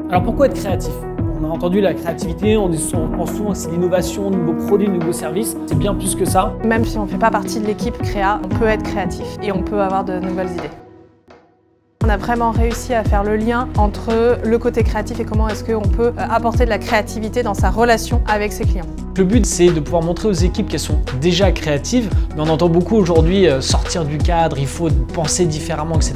Alors pourquoi être créatif? On a entendu la créativité, on pense souvent que c'est l'innovation, de nouveaux produits, de nouveaux services. C'est bien plus que ça. Même si on ne fait pas partie de l'équipe créa, on peut être créatif et on peut avoir de nouvelles idées. On a vraiment réussi à faire le lien entre le côté créatif et comment est-ce qu'on peut apporter de la créativité dans sa relation avec ses clients. Le but, c'est de pouvoir montrer aux équipes qu'elles sont déjà créatives, mais on entend beaucoup aujourd'hui sortir du cadre, il faut penser différemment, etc.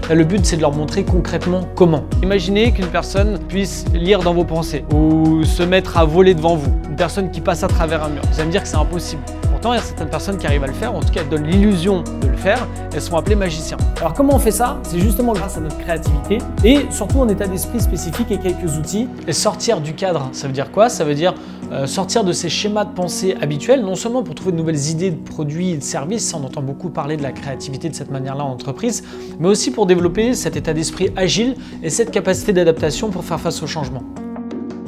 Là, le but, c'est de leur montrer concrètement comment. Imaginez qu'une personne puisse lire dans vos pensées ou se mettre à voler devant vous, une personne qui passe à travers un mur. Vous allez me dire que c'est impossible. Pourtant, il y a certaines personnes qui arrivent à le faire, en tout cas elles donnent l'illusion de le faire, elles sont appelées magiciens. Alors comment on fait ça? C'est justement grâce à notre créativité et surtout un état d'esprit spécifique et quelques outils. Et sortir du cadre, ça veut dire quoi? Ça veut dire sortir de ces schémas de pensée habituels, non seulement pour trouver de nouvelles idées de produits et de services, ça on entend beaucoup parler de la créativité de cette manière-là en entreprise, mais aussi pour développer cet état d'esprit agile et cette capacité d'adaptation pour faire face au changement.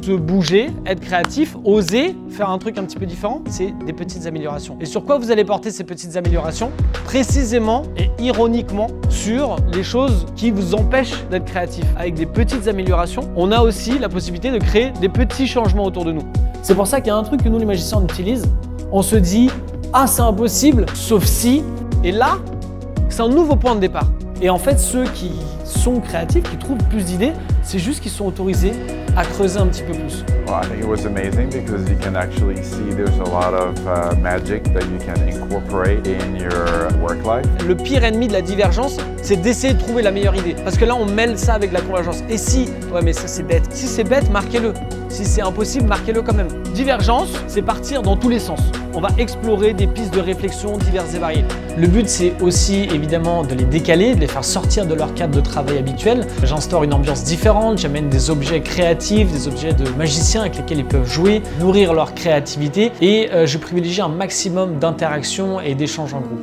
Se bouger, être créatif, oser faire un truc un petit peu différent, c'est des petites améliorations. Et sur quoi vous allez porter ces petites améliorations? Précisément et ironiquement sur les choses qui vous empêchent d'être créatif. Avec des petites améliorations, on a aussi la possibilité de créer des petits changements autour de nous. C'est pour ça qu'il y a un truc que nous les magiciens on utilise, on se dit « Ah c'est impossible, sauf si » et là, c'est un nouveau point de départ. Et en fait, ceux qui sont créatifs, qui trouvent plus d'idées, c'est juste qu'ils sont autorisés à creuser un petit peu plus. Well, I think it was amazing because you can actually see there's a lot of magic that you can incorporate in your work life. Le pire ennemi de la divergence, c'est d'essayer de trouver la meilleure idée. Parce que là, on mêle ça avec la convergence. Et si, ouais mais ça c'est bête. Si c'est bête, marquez-le. Si c'est impossible, marquez-le quand même. Divergence, c'est partir dans tous les sens. On va explorer des pistes de réflexion diverses et variées. Le but, c'est aussi évidemment de les décaler, de les faire sortir de leur cadre de travail habituel. J'instaure une ambiance différente, j'amène des objets créatifs, des objets de magiciens avec lesquels ils peuvent jouer, nourrir leur créativité et je privilégie un maximum d'interactions et d'échanges en groupe.